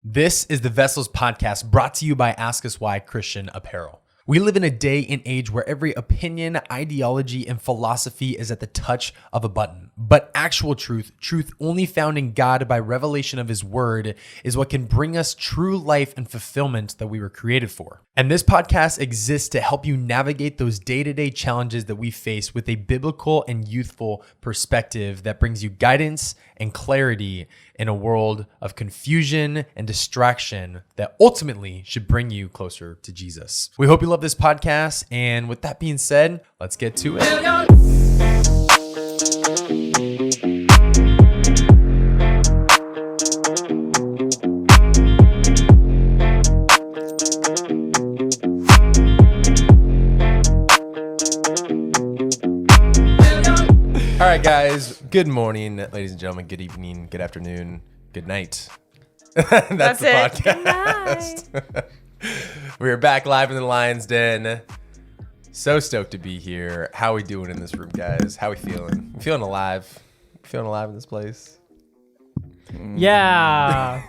This is the Vessels Podcast brought to you by Ask Us Why Christian Apparel. We live in a day and age where every opinion, ideology, and philosophy is at the touch of a button. But actual truth only found in God by revelation of His Word, is what can bring us true life and fulfillment that we were created for. And this podcast exists to help you navigate those day-to-day challenges that we face with a biblical and youthful perspective that brings you guidance and clarity in a world of confusion and distraction that ultimately should bring you closer to Jesus. We hope you love this podcast. And with that being said, let's get to it. All right, guys. Good morning, ladies and gentlemen. Good evening, good afternoon, good night. That's the podcast. We're back live in the Lion's Den. So stoked to be here. How we doing in this room, guys? How we feeling? We feeling alive? Feeling alive in this place? Yeah.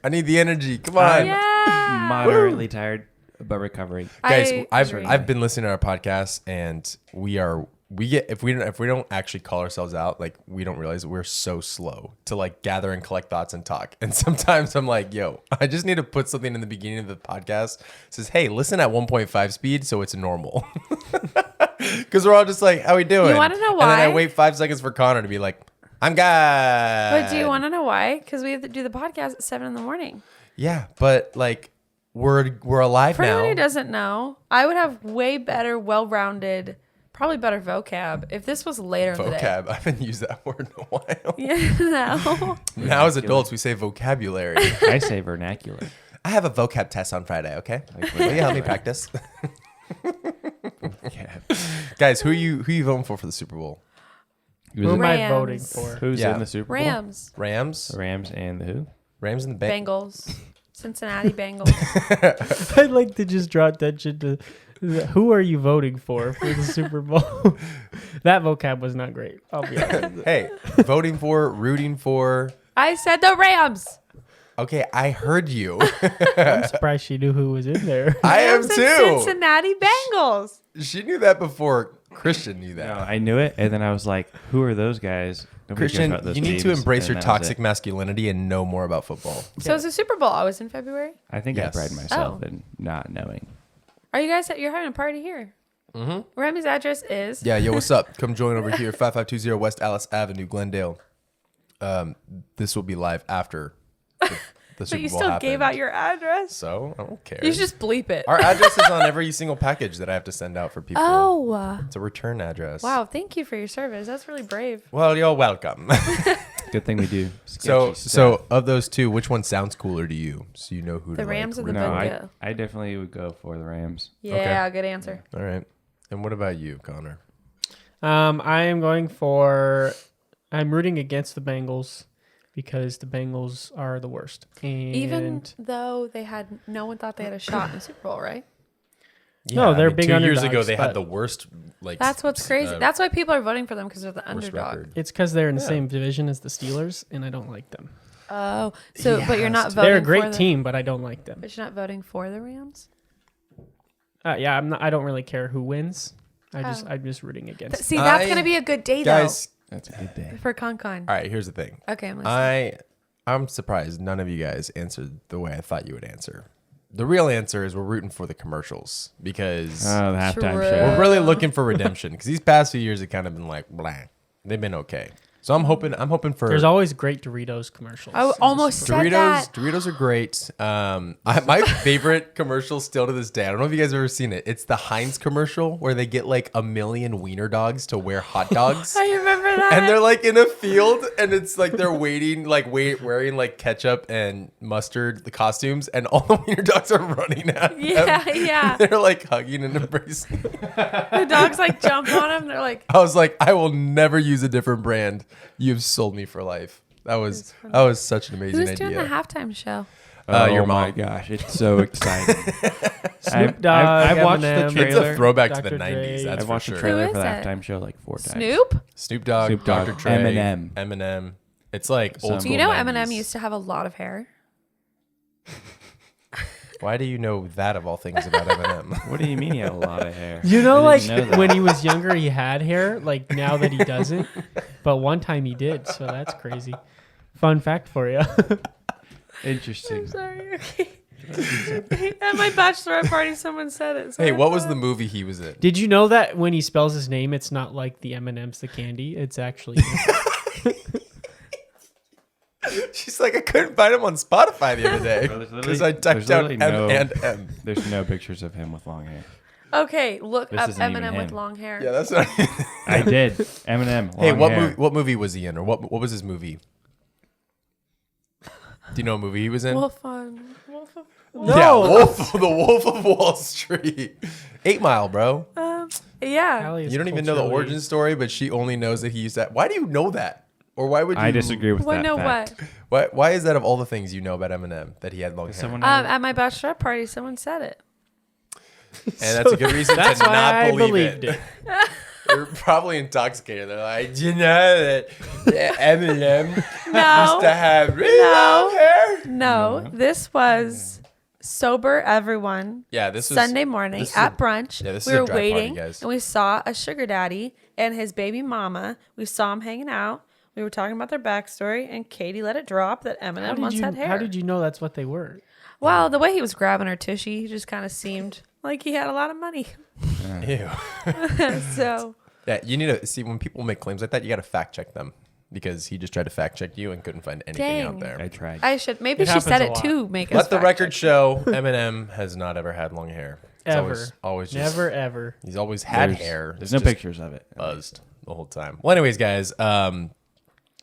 I need the energy. Come on. Yeah. Moderately tired, but recovering. Guys, I've been listening to our podcast, and we get if we don't actually call ourselves out, like, we don't realize that we're so slow to like gather and collect thoughts and talk. And sometimes I'm like, yo, I just need to put something in the beginning of the podcast that says, hey, listen at 1.5 speed so it's normal. Because we're all just like, how we doing? You want to know why? And then I wait 5 seconds for Connor to be like, I'm good. But do you want to know why? Because we have to do the podcast at 7 a.m. Yeah, but like we're alive For now. anyone who doesn't know, I would have way better, well-rounded, probably better vocab if this was later in the day. Vocab. I haven't used that word in a while. Yeah, no. Now as adults, we say vocabulary. I say vernacular. I have a vocab test on Friday, okay? Will you help me practice? Guys, who you voting for the Super Bowl? Who am I Rams. voting for? Who's in the Super Bowl? Rams. Rams And the who? and the Bengals. Cincinnati Bengals. I'd like to just draw attention to who are you voting for the Super Bowl? That vocab was not great. I'll be honest. Hey, voting for, rooting for. I said the Rams. Okay, I heard you. I'm surprised she knew who was in there. I am Rams and too. Cincinnati Bengals. She knew that before Christian knew that. No, I knew it, and then I was like, "Who are those guys?" Nobody cares Christian, about those you need to teams, embrace and your that was toxic it. masculinity and know more about football. So it's the Super Bowl always in February? I think Yes. I pride myself Oh. in not knowing. Are you guys, you're having a party here? Mm-hmm. Remy's address is? Yeah, yo, what's up? Come join over here, 5520 West Alice Avenue, Glendale. This will be live after the Super But Bowl you still happened. gave out your address. So, I don't care. You should just bleep it. Our address is on every single package that I have to send out for people. Oh. It's a return address. Wow, thank you for your service. That's really brave. Well, you're welcome. Good thing we do. so sketchy stuff. of those two, which one sounds cooler to you? So you know who to The Rams like. or the no, Bengals? I definitely would go for the Rams. Yeah, good answer. All right. And what about you, Connor? I am I'm rooting against the Bengals because the Bengals are the worst. And Even though no one thought they had a shot in the Super Bowl, right? No, they're big 2 years ago, underdogs, they had but- the worst. Like That's what's crazy. That's why people are voting for them, because they're the worst underdog. record. it's because they're in the same division as the Steelers, and I don't like them. Oh, so but you're not voting. They're a for great the, team, but I don't like them. But you're not voting for the Rams. Yeah, I'm not. I don't really care who wins. I'm just rooting against. See, that's gonna be a good day Guys, That's a good day. though for ConCon. all right, here's the thing. Okay, I'm listening. I'm surprised none of you guys answered the way I thought you would answer. The real answer is we're rooting for the commercials because Oh, the halftime True. show. we're really looking for redemption because these past few years have kind of been like blah. They've been okay. So I'm hoping for There's always great Doritos commercials. I almost said that. Doritos are great. My favorite commercial still to this day. I don't know if you guys have ever seen it. It's the Heinz commercial where they get like 1 million wiener dogs to wear hot dogs. I remember that. And they're like in a field, and it's like they're wearing like ketchup and mustard, the costumes, and all the wiener dogs are running at them. Yeah. They're like hugging and embracing. The dogs like jump on them. They're like, I was like, I will never use a different brand. You've sold me for life. That was such an amazing who's doing idea. the halftime show? Your my mom. gosh, it's so exciting. Snoop Dogg, I've watched the Eminem. trailer. It's a throwback to the Dr. 90s. Dre. That's I've for watched sure. the trailer Who for the is it? halftime show like 4 times. Snoop? Snoop Dogg, Snoop Dogg, Dr. Dre, Eminem. Eminem. It's like old Some- Do school you know 90s. Eminem used to have a lot of hair? Why do you know that of all things about Eminem? What do you mean he had a lot of hair? You know, I like didn't know that. when he was younger, he had hair. Like now that he doesn't, but one time he did. So that's crazy. Fun fact for you. Interesting. I'm sorry. Okay. At my bachelorette party, someone said it. So Hey, I what was thought- the movie he was in? Did you know that when he spells his name, it's not like the M&M's, the candy. It's actually She's like, I couldn't find him on Spotify the other day Bro, there's because literally- I typed there's out literally M no- and M. There's no pictures of him with long hair. Okay, look This up isn't even Eminem with him. long hair. Yeah, that's not. I did. Eminem. Hey, long what hair. movie? What movie was he in, or what was his movie? Do you know what movie he was in? Wolf on Wolf of Yeah, the Wolf of Wall Street. 8 Mile, bro. yeah. Allie is You don't even know the culturally- origin story, but she only knows that he used that. Why do you know that? Or why would you? I disagree with Well, that no, fact. what? Why is that of all the things you know about Eminem that he had long hair? Someone At my bachelorette party, someone said it. And that's a good reason That's to why not I believe believed it. it. They're probably intoxicated. They're like, you know that Eminem used No, to have really No. long hair? no, this was sober everyone. Yeah, this was Sunday morning this is at a- brunch. yeah, this we is a were dry party, waiting guys. and we saw a sugar daddy and his baby mama. We saw him hanging out. We were talking about their backstory, and Katie let it drop that Eminem once had hair. How did you know that's what they were? Well, the way he was grabbing her tushy, he just kind of seemed like he had a lot of money. Ew. So Yeah, you need to see when people make claims like that, you got to fact check them because he just tried to fact check you and couldn't find anything out Dang. there. I tried. I should maybe It she said happens it a lot. to make us Let the fact record check. show Eminem has not ever had long hair. It's Ever. always just, Never ever. He's always had There's- hair. There's It's no just pictures of it. buzzed the whole time. Well, anyways, guys,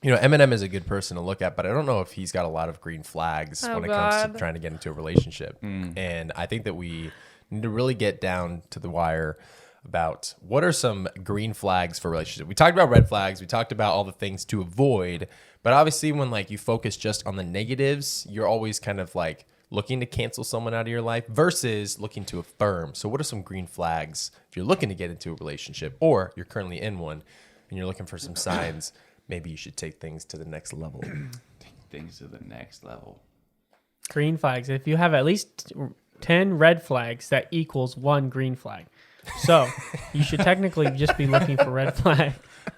Eminem is a good person to look at, but I don't know if he's got a lot of green flags Oh, when it comes God. to trying to get into a relationship. And I think that we need to really get down to the wire about what are some green flags for a relationship. We talked about red flags. We talked about all the things to avoid. But obviously, when like you focus just on the negatives, you're always kind of like looking to cancel someone out of your life versus looking to affirm. So what are some green flags if you're looking to get into a relationship or you're currently in one and you're looking for some signs? Maybe you should take things to the next level. Things to the next level. Green flags. If you have at least 10 red flags, that equals 1 green flag. So you should technically just be looking for red flag.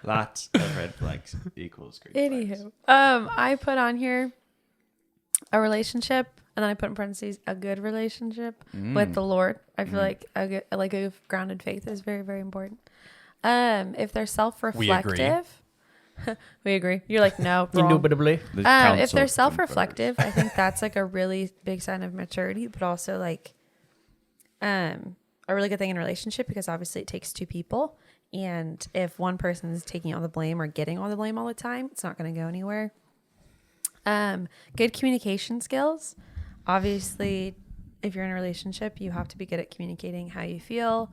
Lots of red flags equals green flags. Anywho, I put on here a relationship, and then I put in parentheses a good relationship with the Lord. I feel like a grounded faith is very, very important. If they're self-reflective, we agree. You're like no, wrong. Indubitably. The If council they're confers. self-reflective, I think that's like a really big sign of maturity, but also like a really good thing in a relationship because obviously it takes 2 people. And if one person is taking all the blame or getting all the blame all the time, it's not going to go anywhere. Good communication skills. Obviously, if you're in a relationship, you have to be good at communicating how you feel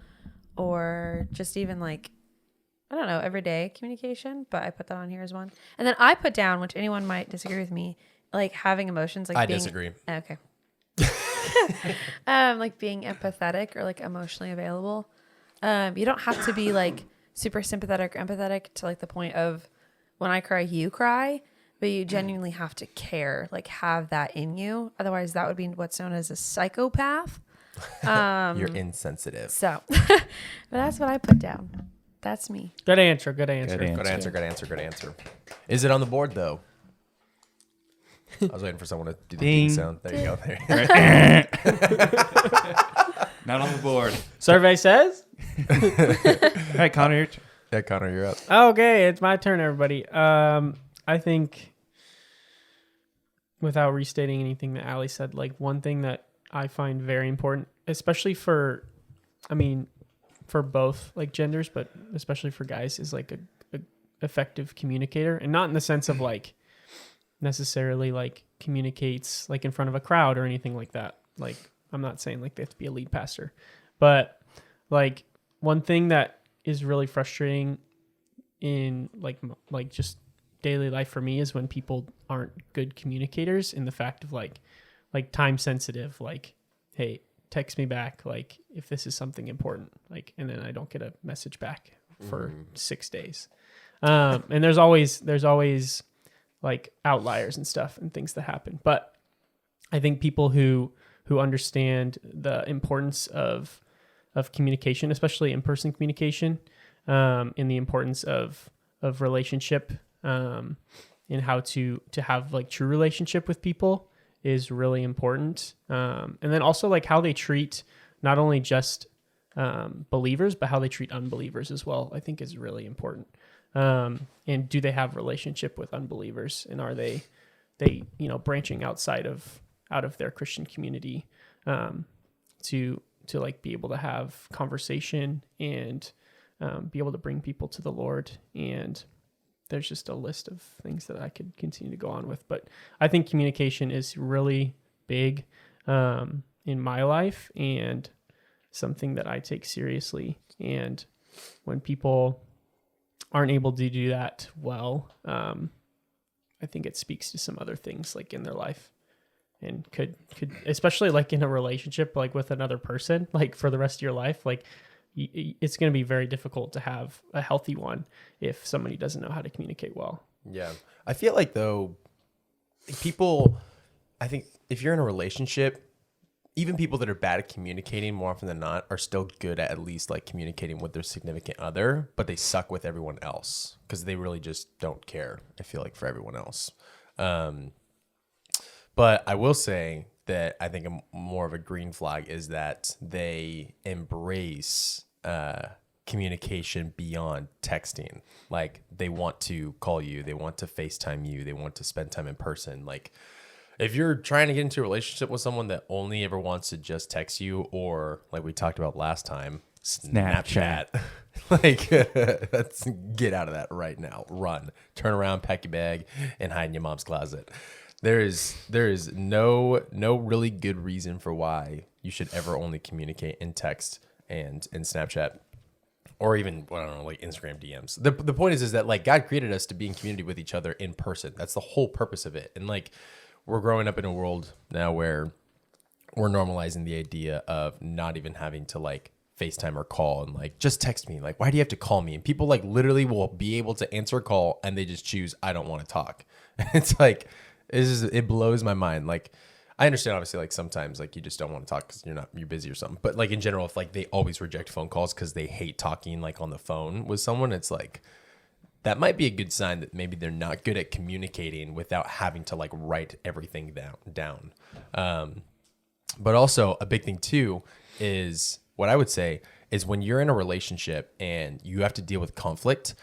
or just even like, I don't know, everyday communication, but I put that on here as one. And then I put down, which anyone might disagree with me, like having emotions. Like I being, disagree. Okay. Like being empathetic or like emotionally available. You don't have to be like super sympathetic or empathetic to like the point of when I cry, you cry, but you genuinely have to care, like have that in you. Otherwise, that would be what's known as a psychopath. You're insensitive. So, but that's what I put down. That's me. Good answer. Good answer. Good Good answer, good answer, good answer. Is it on the board though? I was waiting for someone to do the ding Ding. sound. There you go. There. Not on the board. Survey says. All right, Connor. Your turn. Yeah, Connor, you're up. Okay, it's my turn, everybody. I think, without restating anything that Allie said, like one thing that I find very important, especially for both like genders, but especially for guys, is like a effective communicator, and not in the sense of like necessarily like communicates like in front of a crowd or anything like that. Like I'm not saying like they have to be a lead pastor, but like one thing that is really frustrating in like just daily life for me is when people aren't good communicators, in the fact of like time sensitive, like, hey, text me back like if this is something important, like, and then I don't get a message back for 6 days. And there's always like outliers and stuff and things that happen, but I think people who who understand the importance of communication, especially in-person communication, and the importance of relationship, and how to have like true relationship with people is really important. And then also like how they treat not only just believers, but how they treat unbelievers as well, I think is really important. And do they have relationship with unbelievers, and are they branching out of their Christian community, to like be able to have conversation and be able to bring people to the Lord. And there's just a list of things that I could continue to go on with, but I think communication is really big in my life and something that I take seriously. And when people aren't able to do that well, I think it speaks to some other things like in their life, and could especially like in a relationship, like with another person, like for the rest of your life, like it's going to be very difficult to have a healthy one if somebody doesn't know how to communicate well. Yeah. I feel like though, I think if you're in a relationship, even people that are bad at communicating more often than not are still good at least like communicating with their significant other, but they suck with everyone else because they really just don't care, I feel like, for everyone else. But I will say that I think more of a green flag is that they embrace communication beyond texting. Like they want to call you, they want to FaceTime you, they want to spend time in person. Like if you're trying to get into a relationship with someone that only ever wants to just text you, or like we talked about last time, Snapchat. Like, let's get out of that right now. Run, turn around, pack your bag, and hide in your mom's closet. There is no really good reason for why you should ever only communicate in text and in Snapchat, or even, I don't know, like Instagram DMs. The point is that like God created us to be in community with each other in person. That's the whole purpose of it. And like we're growing up in a world now where we're normalizing the idea of not even having to like FaceTime or call and like just text me. Like, why do you have to call me? And people like literally will be able to answer a call and they just choose, I don't want to talk. It's like, it blows my mind. Like, I understand obviously like sometimes like you just don't want to talk because you're busy or something. But like in general, if like they always reject phone calls because they hate talking like on the phone with someone, it's like, that might be a good sign that maybe they're not good at communicating without having to like write everything down. But also a big thing too is what I would say is when you're in a relationship and you have to deal with conflict,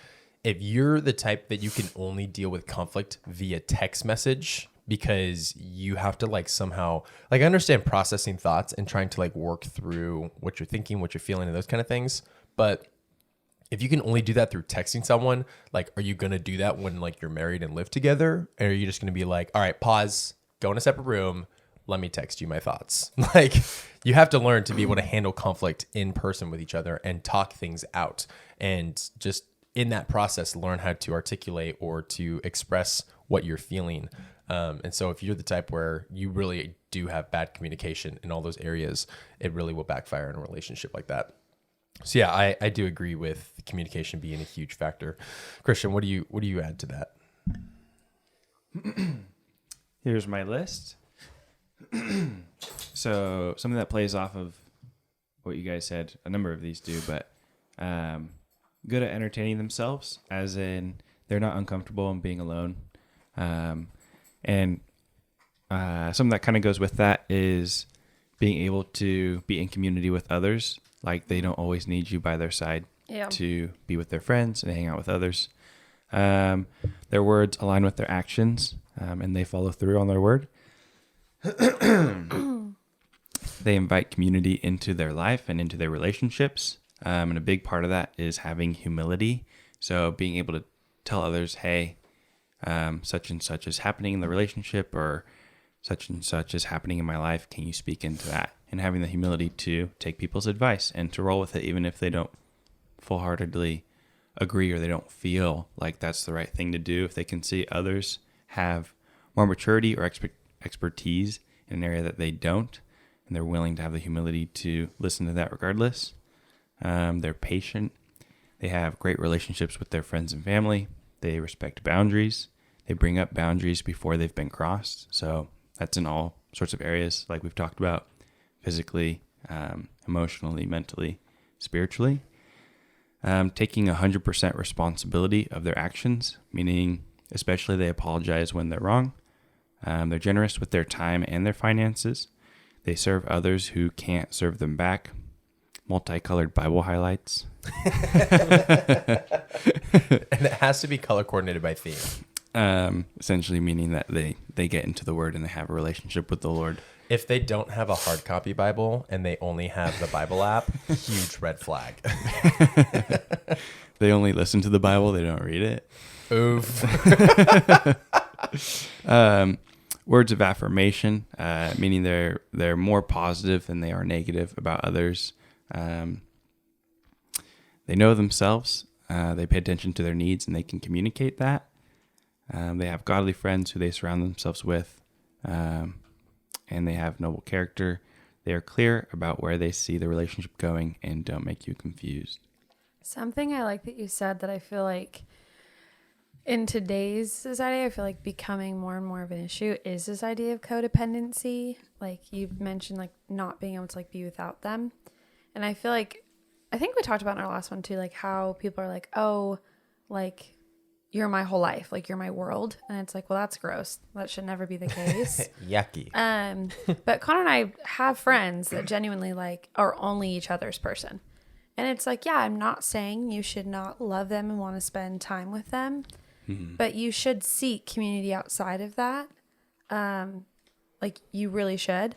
if you're the type that you can only deal with conflict via text message because you have to like somehow, like I understand processing thoughts and trying to like work through what you're thinking, what you're feeling and those kind of things. But if you can only do that through texting someone, like, are you going to do that when like you're married and live together? Or are you just going to be like, all right, pause, go in a separate room. Let me text you my thoughts. Like you have to learn to be able to handle conflict in person with each other and talk things out. And just in that process, learn how to articulate or to express what you're feeling. And so if you're the type where you really do have bad communication in all those areas, it really will backfire in a relationship like that. So yeah, I do agree with communication being a huge factor. Christian, what do you add to that? Here's my list. So something that plays off of what you guys said, a number of these do, but good at entertaining themselves, as in they're not uncomfortable in being alone. And something that kind of goes with that is being able to be in community with others. Like they don't always need you by their side to be with their friends and hang out with others. Their words align with their actions, and they follow through on their word. They invite community into their life and into their relationships. And a big part of that is having humility. So being able to tell others, hey, such and such is happening in the relationship, or such and such is happening in my life. Can you speak into that? And having the humility to take people's advice and to roll with it, even if they don't full-heartedly agree or they don't feel like that's the right thing to do. If they can see others have more maturity or expertise in an area that they don't, and they're willing to have the humility to listen to that regardless. They're patient. They have great relationships with their friends and family. They respect boundaries. They bring up boundaries before they've been crossed. So that's in all sorts of areas like we've talked about. physically, emotionally, mentally, spiritually. Taking 100% responsibility of their actions, meaning especially they apologize when they're wrong. They're generous with their time and their finances. They serve others who can't serve them back. Multicolored Bible highlights. And it has to be color coordinated by theme. Essentially meaning that they get into the Word and they have a relationship with the Lord. If they don't have a hard copy Bible and they only have the Bible app, huge red flag. They only listen to the Bible, they don't read it. Oof. Words of affirmation, meaning they're more positive than they are negative about others. They know themselves. They pay attention to their needs and they can communicate that. They have godly friends who they surround themselves with. And they have noble character. They are clear about where they see the relationship going and don't make you confused. Something I like that you said that I feel like in today's society, I feel like becoming more and more of an issue is this idea of codependency. Like you mentioned, like not being able to like be without them. And I feel like, I think we talked about in our last one too, like how people are like, oh, like you're my whole life, like you're my world. And it's like, well, that's gross. That should never be the case. Yucky. But Connor and I have friends that genuinely like are only each other's person. And it's like, yeah, I'm not saying you should not love them and want to spend time with them, but you should seek community outside of that. Like you really should.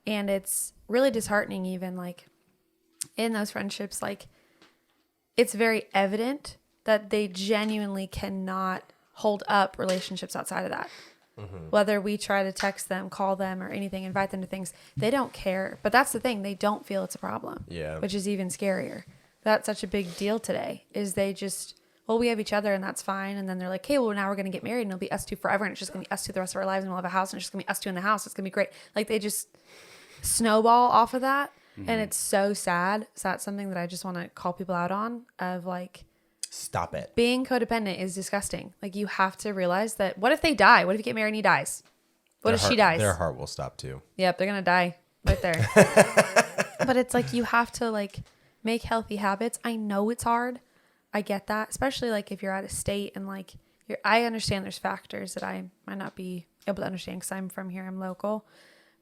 And it's really disheartening even like in those friendships, like it's very evident that they genuinely cannot hold up relationships outside of that. Whether we try to text them, call them or anything, invite them to things, they don't care. But that's the thing. They don't feel it's a problem, which is even scarier. That's such a big deal today is they just, well, we have each other and that's fine. And then they're like, hey, well, now we're going to get married and it'll be us two forever. And it's just going to be us two the rest of our lives and we'll have a house and it's just going to be us two in the house. It's going to be great. Like they just snowball off of that. And it's so sad. So that's something that I just want to call people out on of like, Stop it. being codependent is disgusting. Like you have to realize that what if they die? What if you get married and he dies? What if she dies? Their heart will stop too. Yep, they're going to die right there. But it's like you have to like make healthy habits. I know it's hard. I get that, especially like if you're out of state and like I understand there's factors that I might not be able to understand because I'm from here, I'm local,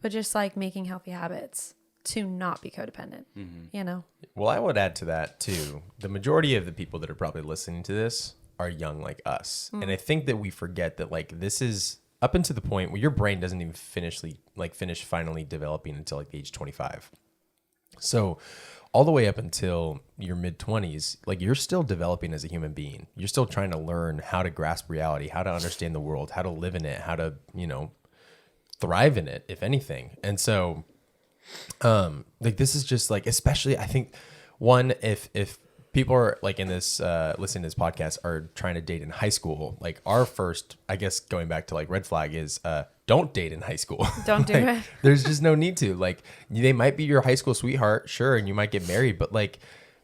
but just like making healthy habits to not be codependent, you know? Well, I would add to that too. The majority of the people that are probably listening to this are young like us. And I think that we forget that like this is up until the point where your brain doesn't even finish finally developing until like the age 25. So all the way up until your mid 20s, like you're still developing as a human being. You're still trying to learn how to grasp reality, how to understand the world, how to live in it, how to, thrive in it, if anything. And so like this is just like, especially I think one, if people are like in this listening to this podcast are trying to date in high school, like our first, I guess going back to like red flag is don't date in high school. Don't do like, it. There's just no need to. Like they might be your high school sweetheart, sure, and you might get married, but like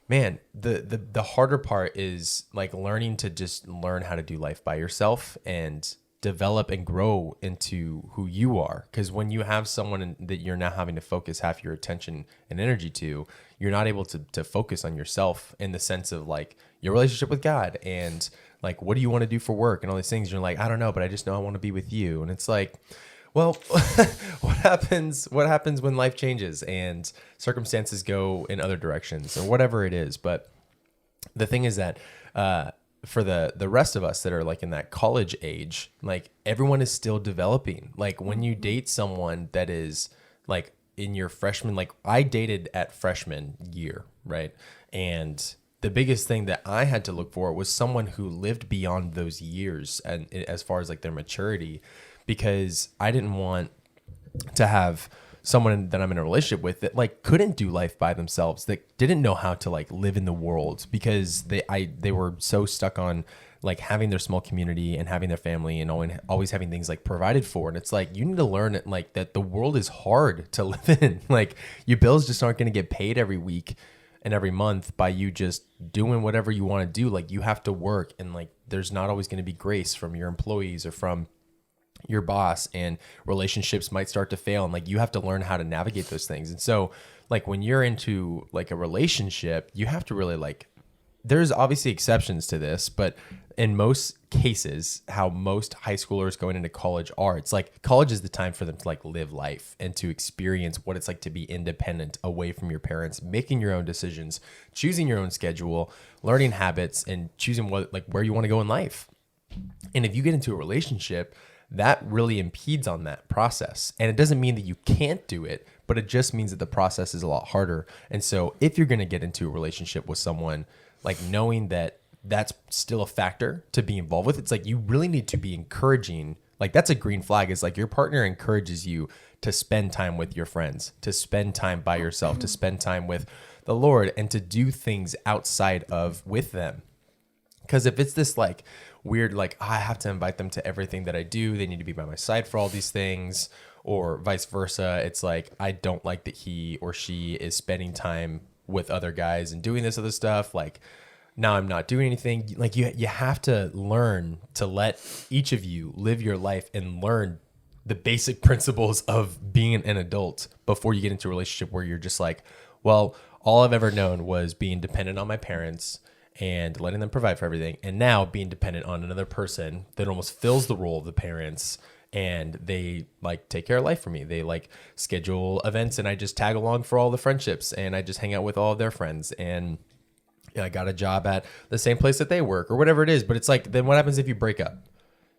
man, the harder part is like learning to just learn how to do life by yourself and develop and grow into who you are. Because when you have someone that you're now having to focus half your attention and energy to, you're not able to focus on yourself in the sense of like your relationship with God and like, what do you want to do for work and all these things. You're like, I don't know, but I just know I want to be with you. And it's like, well, what happens when life changes and circumstances go in other directions or whatever it is. But the thing is that, for the rest of us that are like in that college age, like everyone is still developing. Like when you date someone that is like in your freshman, like I dated at freshman year, right? And the biggest thing that I had to look for was someone who lived beyond those years and as far as like their maturity, because I didn't want to have someone that I'm in a relationship with that like couldn't do life by themselves, that didn't know how to like live in the world because they were so stuck on like having their small community and having their family and always having things like provided for. And it's like, you need to learn it, like that the world is hard to live in. Like your bills just aren't going to get paid every week and every month by you just doing whatever you want to do. Like you have to work and like, there's not always going to be grace from your employees or from your boss, and relationships might start to fail, and like you have to learn how to navigate those things. And so like when you're into like a relationship, you have to really like, there's obviously exceptions to this, but in most cases, how most high schoolers going into college are, it's like college is the time for them to like live life and to experience what it's like to be independent, away from your parents, making your own decisions, choosing your own schedule, learning habits, and choosing what like where you want to go in life. And if you get into a relationship, that really impedes on that process. And it doesn't mean that you can't do it, but it just means that the process is a lot harder. And so if you're going to get into a relationship with someone, like knowing that that's still a factor to be involved with, it's like you really need to be encouraging. Like that's a green flag, is like your partner encourages you to spend time with your friends, to spend time by yourself, to spend time with the Lord, and to do things outside of with them. Because if it's this like weird, like I have to invite them to everything that I do, they need to be by my side for all these things, or vice versa, it's like I don't like that he or she is spending time with other guys and doing this other stuff, like now I'm not doing anything. Like you have to learn to let each of you live your life and learn the basic principles of being an adult before you get into a relationship where you're just like, well, all I've ever known was being dependent on my parents and letting them provide for everything, and now being dependent on another person that almost fills the role of the parents, and they like take care of life for me. They like schedule events and I just tag along for all the friendships, and I just hang out with all of their friends, and I got a job at the same place that they work or whatever it is. But it's like, then what happens if you break up?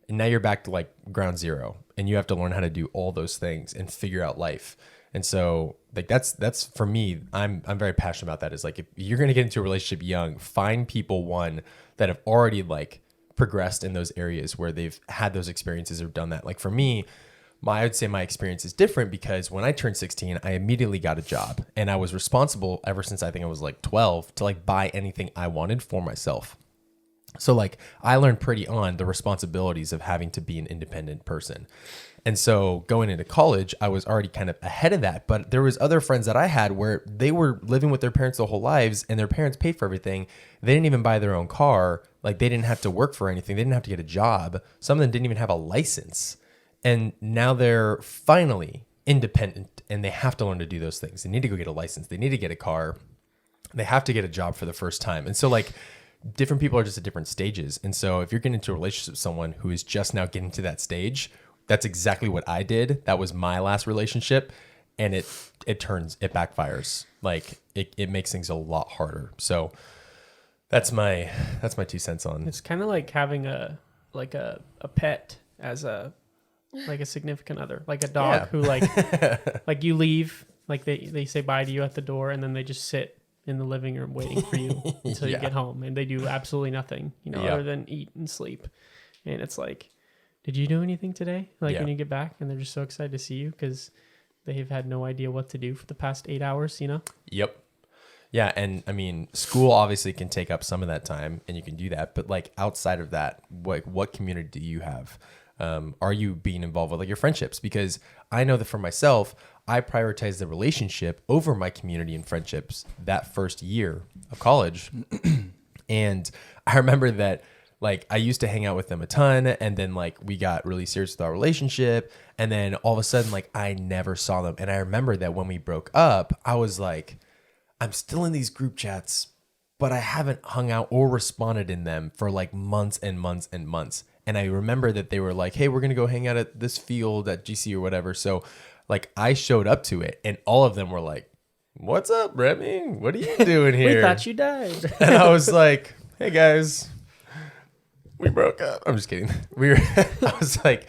And now you're back to like ground zero, and you have to learn how to do all those things and figure out life. And so like that's for me, I'm very passionate about that. Is like, if you're going to get into a relationship young, find people, one, that have already like progressed in those areas where they've had those experiences or done that. Like for me, I would say my experience is different because when I turned 16, I immediately got a job, and I was responsible ever since I think I was like 12 to like buy anything I wanted for myself. So like I learned pretty on the responsibilities of having to be an independent person. And so going into college, I was already kind of ahead of that, but there was other friends that I had where they were living with their parents their whole lives, and their parents paid for everything. They didn't even buy their own car. Like they didn't have to work for anything. They didn't have to get a job. Some of them didn't even have a license. And now they're finally independent, and they have to learn to do those things. They need to go get a license. They need to get a car. They have to get a job for the first time. And so like different people are just at different stages. And so if you're getting into a relationship with someone who is just now getting to that stage, that's exactly what I did. That was my last relationship, and it backfires. Like it makes things a lot harder. So that's my 2 cents on. It's kind of like having a pet as a significant other, like a dog who like you leave, like they say bye to you at the door, and then they just sit in the living room waiting for you until you get home, and they do absolutely nothing, other than eat and sleep. And it's like, did you do anything today? Like when you get back, and they're just so excited to see you because they've had no idea what to do for the past 8 hours, Yep. Yeah. And I mean, school obviously can take up some of that time, and you can do that. But like outside of that, what community do you have? Are you being involved with like your friendships? Because I know that for myself, I prioritize the relationship over my community and friendships that first year of college. And I remember that like I used to hang out with them a ton, and then like we got really serious with our relationship, and then all of a sudden like I never saw them. And I remember that when we broke up, I was like, I'm still in these group chats, but I haven't hung out or responded in them for like months and months and months. And I remember that they were like, hey, we're going to go hang out at this field at GC or whatever. So like I showed up to it, and all of them were like, what's up, Remy? What are you doing here? We thought you died. And I was like, hey guys, we broke up. I'm just kidding. I was like,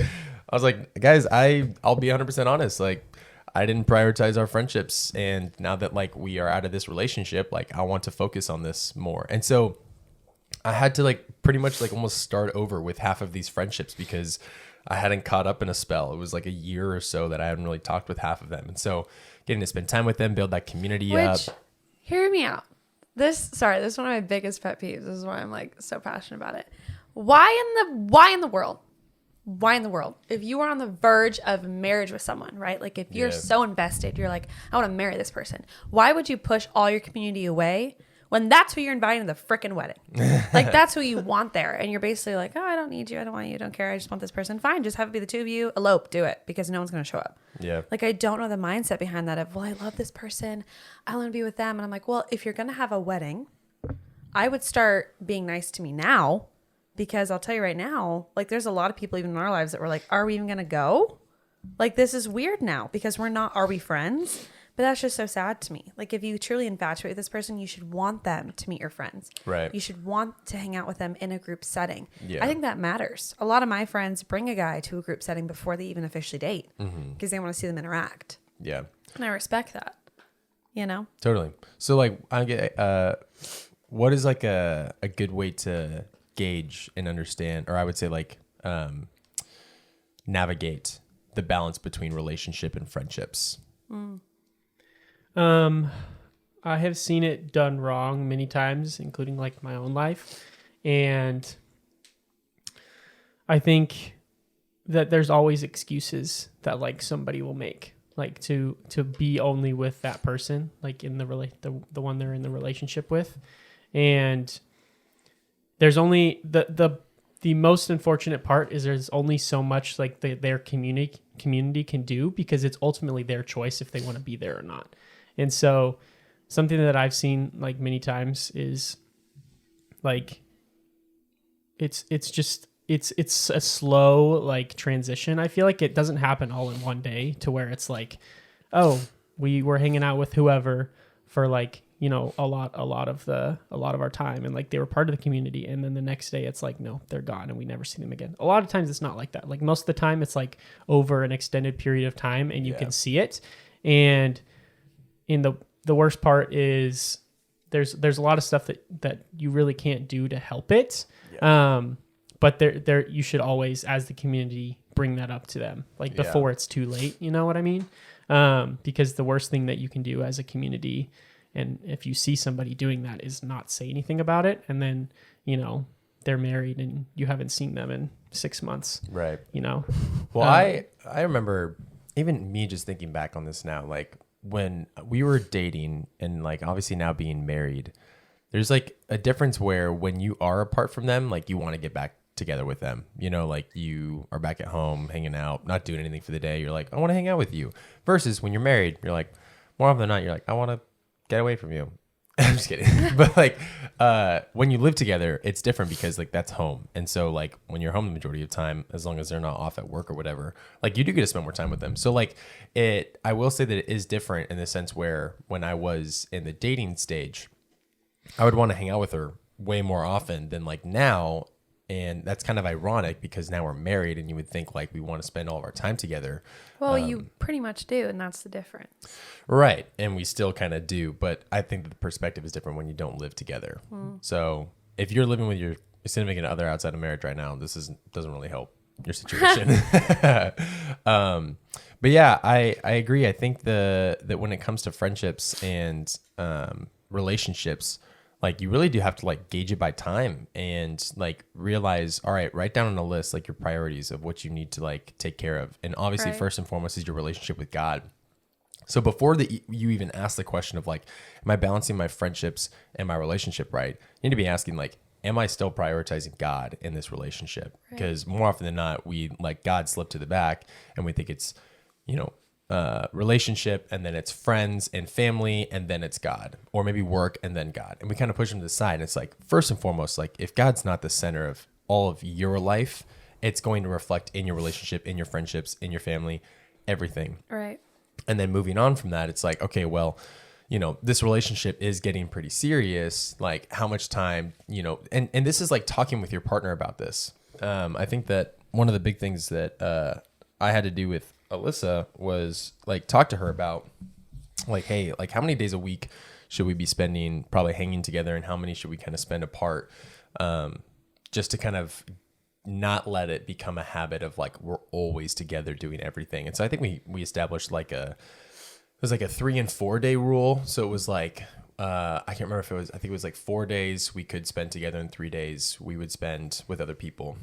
guys, I'll be 100% honest. Like I didn't prioritize our friendships. And now that like we are out of this relationship, like I want to focus on this more. And so I had to like pretty much like almost start over with half of these friendships because I hadn't caught up in a spell. It was like a year or so that I hadn't really talked with half of them. And so getting to spend time with them, build that community up. Hear me out. This is one of my biggest pet peeves. This is why I'm like so passionate about it. Why in the world? If you are on the verge of marriage with someone, right? Like if you're so invested, you're like, I want to marry this person. Why would you push all your community away when that's who you're inviting to the frickin' wedding. Like, that's who you want there. And you're basically like, oh, I don't need you. I don't want you. I don't care. I just want this person. Fine. Just have it be the two of you. Elope. Do it, because no one's going to show up. Yeah. Like, I don't know the mindset behind that of, well, I love this person. I want to be with them. And I'm like, well, if you're going to have a wedding, I would start being nice to me now, because I'll tell you right now, like, there's a lot of people even in our lives that were like, are we even going to go? Like, this is weird now because are we friends? But that's just so sad to me. Like, if you truly infatuate with this person, you should want them to meet your friends. Right. You should want to hang out with them in a group setting. Yeah. I think that matters. A lot of my friends bring a guy to a group setting before they even officially date, because they want to see them interact. Yeah. And I respect that, you know? Totally. So like, I get, what is like a good way to gauge and understand, or I would say like, navigate the balance between relationship and friendships? I have seen it done wrong many times, including like my own life. And I think that there's always excuses that like somebody will make, like to be only with that person, like in the one they're in the relationship with. And there's only the most unfortunate part is there's only so much like their community can do, because it's ultimately their choice if they want to be there or not. And so something that I've seen like many times is like it's a slow like transition. I feel like it doesn't happen all in one day to where it's like, oh, we were hanging out with whoever for like, you know, a lot of our time, and like they were part of the community, and then the next day it's like, no, they're gone and we never see them again. A lot of times it's not like that. Like most of the time it's like over an extended period of time and you can see it. And in the worst part is there's a lot of stuff that you really can't do to help it. But there you should always, as the community, bring that up to them like before it's too late, you know what I mean? Because the worst thing that you can do as a community, and if you see somebody doing that, is not say anything about it. And then, you know, they're married and you haven't seen them in 6 months. Right. You know? Well, I remember even me just thinking back on this now, like when we were dating and like obviously now being married, there's like a difference where when you are apart from them, like you want to get back together with them, you know, like you are back at home hanging out, not doing anything for the day. You're like, I want to hang out with you. Versus when you're married, you're like, more often than not, you're like, I want to get away from you. I'm just kidding. But like, when you live together, it's different because like that's home. And so like when you're home the majority of the time, as long as they're not off at work or whatever, like you do get to spend more time with them. So like I will say that it is different in the sense where when I was in the dating stage, I would want to hang out with her way more often than like now. And that's kind of ironic because now we're married and you would think like we want to spend all of our time together. Well, you pretty much do. And that's the difference. Right. And we still kind of do. But I think that the perspective is different when you don't live together. So if you're living with your significant other outside of marriage right now, doesn't really help your situation. But yeah, I agree. I think that when it comes to friendships and relationships, like you really do have to like gauge it by time and like realize, all right, write down on a list like your priorities of what you need to like take care of. And obviously first and foremost is your relationship with God. So before you even ask the question of like, am I balancing my friendships and my relationship right? You need to be asking like, am I still prioritizing God in this relationship? Because more often than not, we like God slip to the back and we think it's, you know, relationship, and then it's friends and family, and then it's God, or maybe work and then God. And we kind of push them to the side. And it's like, first and foremost, like if God's not the center of all of your life, it's going to reflect in your relationship, in your friendships, in your family, everything. Right. And then moving on from that, it's like, okay, well, you know, this relationship is getting pretty serious. Like how much time, you know, and this is like talking with your partner about this. I think that one of the big things that I had to do with Alyssa was like talk to her about like, hey, like how many days a week should we be spending probably hanging together, and how many should we kind of spend apart, just to kind of not let it become a habit of like we're always together doing everything. And so I think we established like it was like a 3 and 4 day rule. So it was like I can't remember if I think it was like 4 days we could spend together and 3 days we would spend with other people.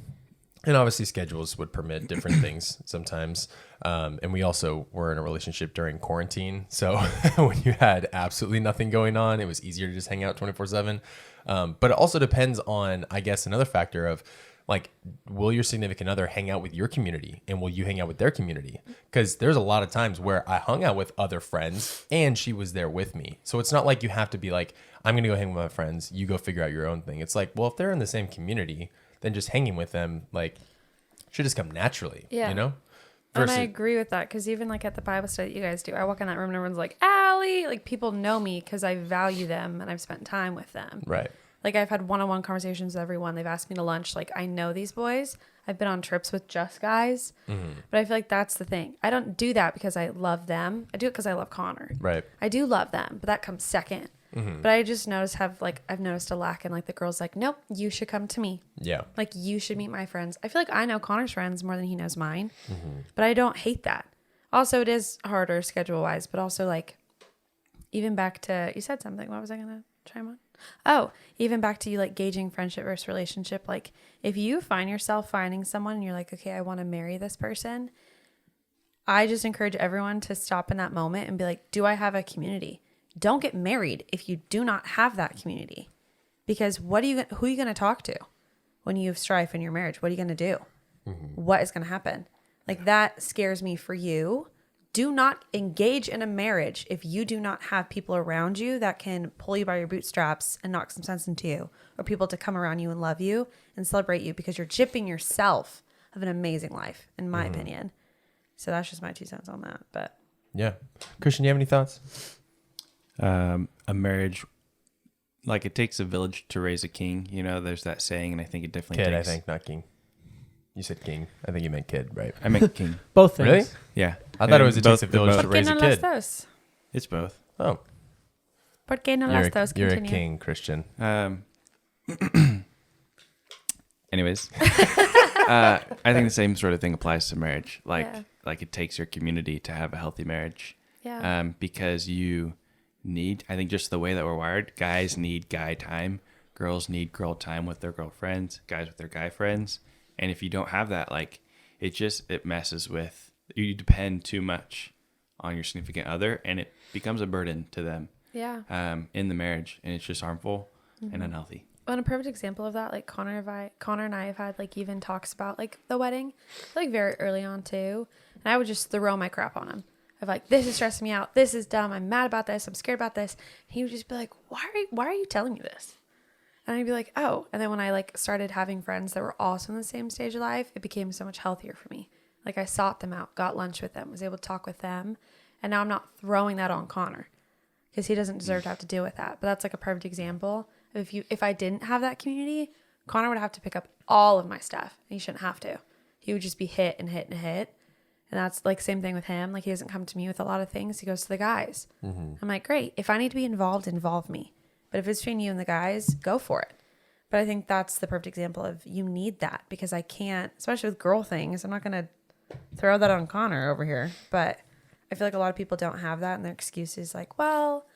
And obviously schedules would permit different things sometimes. And we also were in a relationship during quarantine. So when you had absolutely nothing going on, it was easier to just hang out 24/7. But it also depends on, I guess, another factor of like, will your significant other hang out with your community and will you hang out with their community? Because there's a lot of times where I hung out with other friends and she was there with me. So it's not like you have to be like, I'm going to go hang with my friends. You go figure out your own thing. It's like, well, if they're in the same community, then just hanging with them, like, should just come naturally, Yeah. you know? And I agree with that because even like at the Bible study that you guys do, I walk in that room and everyone's like, Allie, like people know me because I value them and I've spent time with them. Right. Like I've had one-on-one conversations with everyone. They've asked me to lunch. Like I know these boys. I've been on trips with just guys. But I feel like that's the thing. I don't do that because I love them. I do it because I love Connor. Right. I do love them, but that comes second. But I just noticed I've noticed a lack in like the girls like, nope, you should come to me. Yeah. Like you should meet my friends. I feel like I know Connor's friends more than he knows mine, but I don't hate that. Also, it is harder schedule wise, but also like even back to, you said something. What was I going to chime on? Oh, even back to you like gauging friendship versus relationship. Like if you find yourself finding someone and you're like, okay, I want to marry this person. I just encourage everyone to stop in that moment and be like, do I have a community? Don't get married if you do not have that community, because who are you going to talk to when you have strife in your marriage? What are you going to do? What is going to happen? Like that scares me for you. Do not engage in a marriage if you do not have people around you that can pull you by your bootstraps and knock some sense into you, or people to come around you and love you and celebrate you, because you're gypping yourself of an amazing life, in my opinion. So that's just my 2 cents on that. But Yeah. Christian, do you have any thoughts? A marriage, like it takes a village to raise a king. You know, there's that saying, and I think it definitely Kid, takes. I think, not king. You said king. I think you meant kid, right? I meant king. Both things. Really? Yeah. I thought it was And it takes a both- village both- to ¿por qué raise a no las kid. dos? It's both. Oh, ¿Por qué no you're las dos? you're a Continue. king, Christian. Anyways, I think the same sort of thing applies to marriage. Yeah. Like it takes your community to have a healthy marriage. Yeah. Because you need, I think just the way that we're wired, guys need guy time, girls need girl time with their girlfriends, guys with their guy friends. And if you don't have that, like it messes with, you depend too much on your significant other and it becomes a burden to them Yeah. in the marriage, and it's just harmful and unhealthy. And a perfect example of that, like Connor and I have had like even talks about like the wedding, like very early on too. And I would just throw my crap on him. Of like, this is stressing me out. This is dumb. I'm mad about this. I'm scared about this. And he would just be like, why are you telling me this? And I'd be like, oh. And then when I like started having friends that were also in the same stage of life, it became so much healthier for me. Like I sought them out, got lunch with them, was able to talk with them. And now I'm not throwing that on Connor because he doesn't deserve to have to deal with that. But that's like a perfect example. If I didn't have that community, Connor would have to pick up all of my stuff. And he shouldn't have to. He would just be hit and hit and hit. And that's like same thing with him. Like he doesn't come to me with a lot of things. He goes to the guys. I'm like, great. If I need to be involved, involve me. But if it's between you and the guys, go for it. But I think that's the perfect example of you need that, because I can't, especially with girl things. I'm not going to throw that on Connor over here. But I feel like a lot of people don't have that. And their excuse is like, well,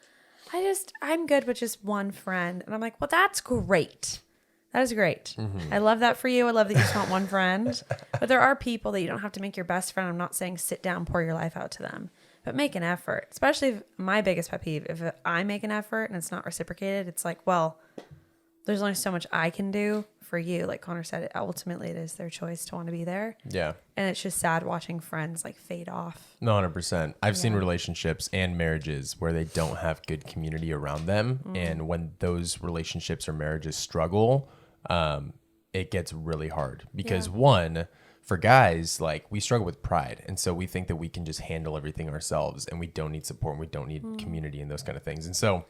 I'm good with just one friend. And I'm like, well, that's great. That is great. I love that for you. I love that you just want one friend. But there are people that you don't have to make your best friend. I'm not saying sit down, pour your life out to them, but make an effort. Especially if my biggest pet peeve, if I make an effort and it's not reciprocated, it's like, well, there's only so much I can do for you. Like Connor said, ultimately it is their choice to want to be there. Yeah. And it's just sad watching friends like fade off. No, 100%. I've seen relationships and marriages where they don't have good community around them. And when those relationships or marriages struggle, it gets really hard because one, for guys, like we struggle with pride. And so we think that we can just handle everything ourselves and we don't need support and we don't need community and those kind of things. And so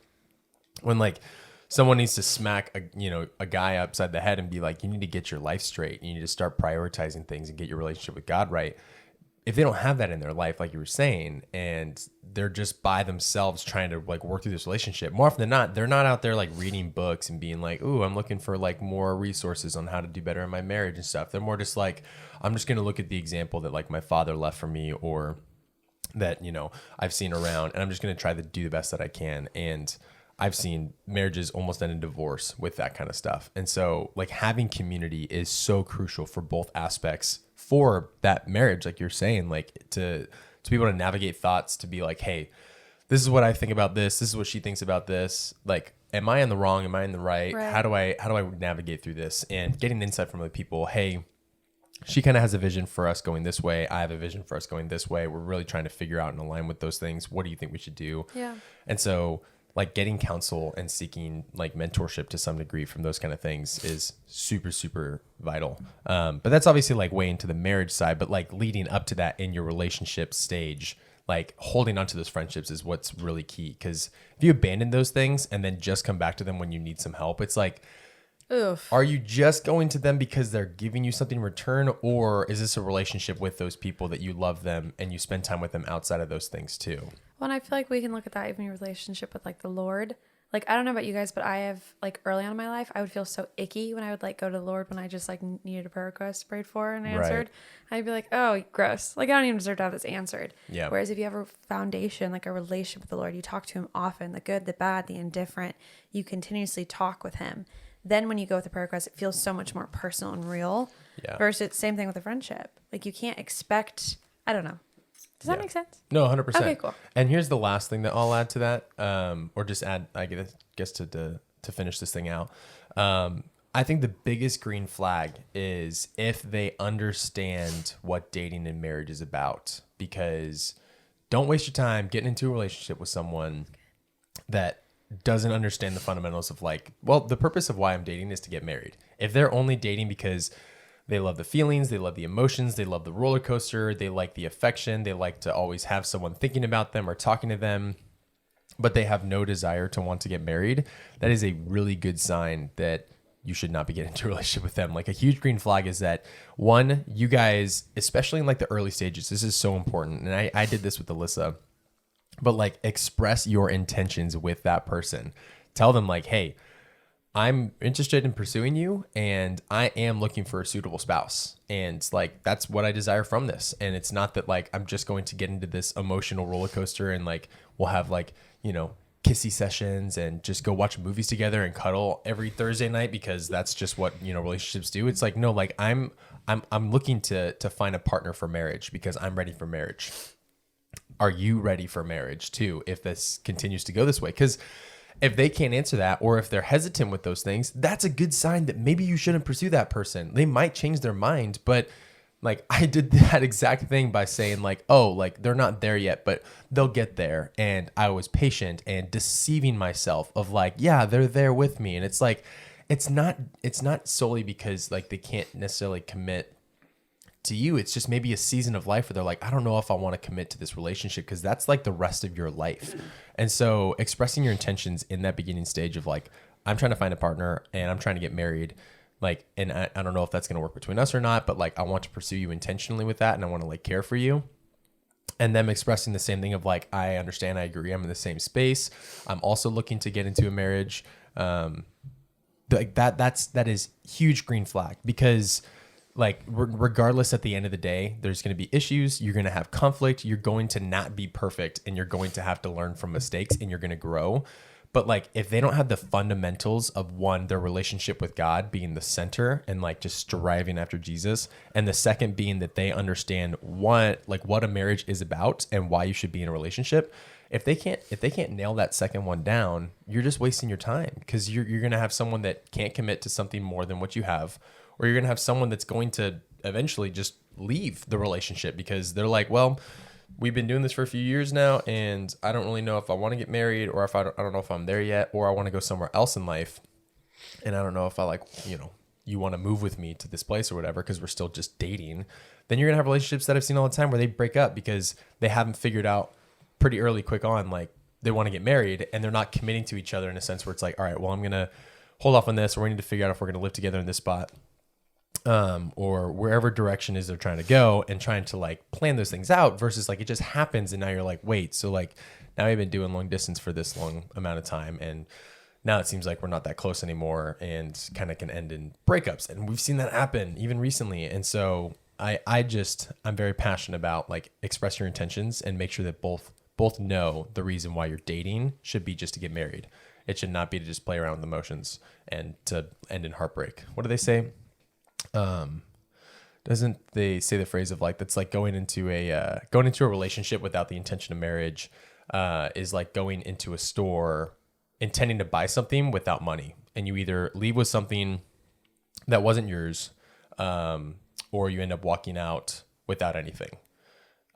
when like someone needs to smack a guy upside the head and be like, you need to get your life straight. You need to start prioritizing things and get your relationship with God right. If they don't have that in their life, like you were saying, and they're just by themselves trying to like work through this relationship, more often than not, they're not out there like reading books and being like, ooh, I'm looking for like more resources on how to do better in my marriage and stuff. They're more just like, I'm just going to look at the example that like my father left for me or that, I've seen around, and I'm just going to try to do the best that I can. And I've seen marriages almost end in divorce with that kind of stuff. And so like having community is so crucial for both aspects for that marriage. Like you're saying, like to be able to navigate thoughts, to be like, hey, this is what I think about this. This is what she thinks about this. Like, am I in the wrong? Am I in the right? Right. How do I navigate through this? And getting insight from other people. Hey, she kind of has a vision for us going this way. I have a vision for us going this way. We're really trying to figure out and align with those things. What do you think we should do? Yeah. And so like getting counsel and seeking like mentorship to some degree from those kind of things is super, super vital. But that's obviously like way into the marriage side, but like leading up to that in your relationship stage, like holding on to those friendships is what's really key. Because if you abandon those things and then just come back to them when you need some help, it's like, Oof. are you just going to them because they're giving you something in return? Or is this a relationship with those people that you love them and you spend time with them outside of those things too? Well, and I feel like we can look at that even in your relationship with like the Lord. Like, I don't know about you guys, but I have like early on in my life, I would feel so icky when I would like go to the Lord when I just like needed a prayer request prayed for and answered. I'd be like, oh, gross. Like, I don't even deserve to have this answered. Yeah. Whereas if you have a foundation, like a relationship with the Lord, you talk to him often, the good, the bad, the indifferent, you continuously talk with him. Then when you go with a prayer request, it feels so much more personal and real. Yeah. Versus same thing with a friendship. Like you can't expect, I don't know. Does that Yeah. make sense? No, 100%. Okay, cool. And here's the last thing that I'll add to that, or just add, I guess to finish this thing out. I think the biggest green flag is if they understand what dating and marriage is about, because don't waste your time getting into a relationship with someone that doesn't understand the fundamentals of like, well, the purpose of why I'm dating is to get married. If they're only dating because they love the feelings, they love the emotions, they love the roller coaster, they like the affection, they like to always have someone thinking about them or talking to them, but they have no desire to want to get married, that is a really good sign that you should not be getting into a relationship with them. Like a huge green flag is that one, you guys, especially in like the early stages, this is so important. And I did this with Alyssa, but like express your intentions with that person. Tell them like, hey, I'm interested in pursuing you and I am looking for a suitable spouse. And like, that's what I desire from this. And it's not that like, I'm just going to get into this emotional roller coaster and like, we'll have like, you know, kissy sessions and just go watch movies together and cuddle every Thursday night because that's just what, you know, relationships do. It's like, no, like I'm looking to find a partner for marriage because I'm ready for marriage. Are you ready for marriage too? If this continues to go this way, because if they can't answer that, or if they're hesitant with those things, that's a good sign that maybe you shouldn't pursue that person. They might change their mind, but like I did that exact thing by saying like, oh, like they're not there yet, but they'll get there. And I was patient and deceiving myself of like, yeah, they're there with me. And it's like, it's not solely because like they can't necessarily commit to you. It's just maybe a season of life where they're like, I don't know if I want to commit to this relationship because that's like the rest of your life. And so expressing your intentions in that beginning stage of like, I'm trying to find a partner and I'm trying to get married. Like, and I don't know if that's going to work between us or not, but like, I want to pursue you intentionally with that. And I want to like care for you. And them expressing the same thing of like, I understand, I agree, I'm in the same space. I'm also looking to get into a marriage. Like that is huge green flag because like regardless at the end of the day, there's going to be issues. You're going to have conflict. You're going to not be perfect and you're going to have to learn from mistakes and you're going to grow. But like, if they don't have the fundamentals of one, their relationship with God being the center and like just striving after Jesus. And the second being that they understand what a marriage is about and why you should be in a relationship. If they can't nail that second one down, you're just wasting your time because you're going to have someone that can't commit to something more than what you have. Or you're going to have someone that's going to eventually just leave the relationship because they're like, well, we've been doing this for a few years now and I don't really know if I want to get married or if I don't know if I'm there yet, or I want to go somewhere else in life. And I don't know if I like, you know, you want to move with me to this place or whatever, because we're still just dating. Then you're going to have relationships that I've seen all the time where they break up because they haven't figured out pretty early, quick on, like they want to get married and they're not committing to each other in a sense where it's like, all right, well, I'm going to hold off on this, or we need to figure out if we're going to live together in this spot. Or wherever direction is they're trying to go and trying to like plan those things out versus like it just happens and now you're like, wait, so like now we've been doing long distance for this long amount of time and now it seems like we're not that close anymore and kind of can end in breakups. And we've seen that happen even recently. And so I'm very passionate about like express your intentions and make sure that both know the reason why you're dating should be just to get married. It should not be to just play around with emotions and to end in heartbreak. What do they say? Doesn't they say the phrase of like, that's like going into a relationship without the intention of marriage, is like going into a store intending to buy something without money. And you either leave with something that wasn't yours, or you end up walking out without anything.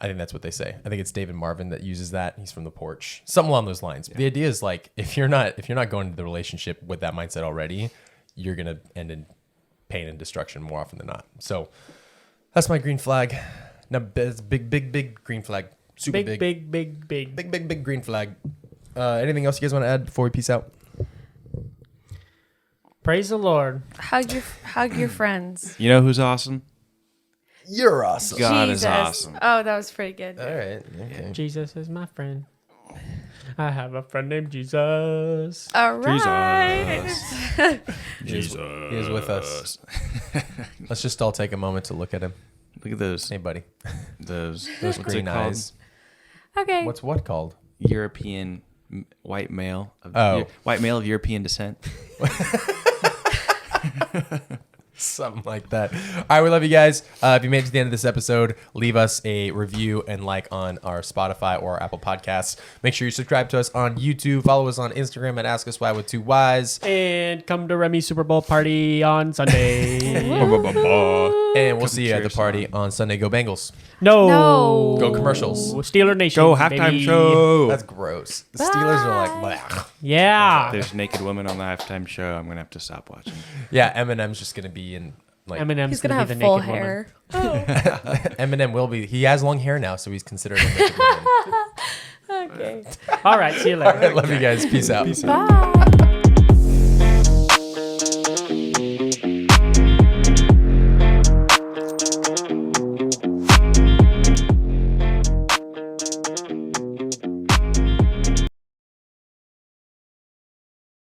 I think that's what they say. I think it's David Marvin that uses that. He's from The Porch, something along those lines. Yeah. The idea is like, if you're not going into the relationship with that mindset already, you're going to end in pain and destruction more often than not. So that's my green flag. Now, it's big green flag. Super big green flag. Anything else you guys want to add before we peace out? Praise the Lord. Hug your friends. You know who's awesome? You're awesome. God Jesus. is awesome. Oh, that was pretty good. All right. Okay. Jesus is my friend. I have a friend named Jesus. All right. Jesus. He is with us. Let's just all take a moment to look at him. Look at those. Hey, buddy. Those Green eyes. Okay. What's what called? European white male. White male of European descent. Something like that. All right, we love you guys. If you made it to the end of this episode, leave us a review and like on our Spotify or our Apple Podcasts. Make sure you subscribe to us on YouTube. Follow us on Instagram at Ask Us Why with 2 Ys. And come to Remy's Super Bowl party on Sunday. And we'll see you at the party on Sunday. Go Bengals. No. Go commercials. Steeler Nation. Go halftime baby. show. That's gross. The Steelers are like, bleh. Yeah. There's naked women on the halftime show. I'm gonna have to stop watching. Yeah, Eminem's just gonna be in like. Eminem's He's gonna be have the full naked hair. woman. Eminem will be. He has long hair now, so he's considered a naked woman. Okay. All right. See you later. All right, love you guys. Peace out. Bye.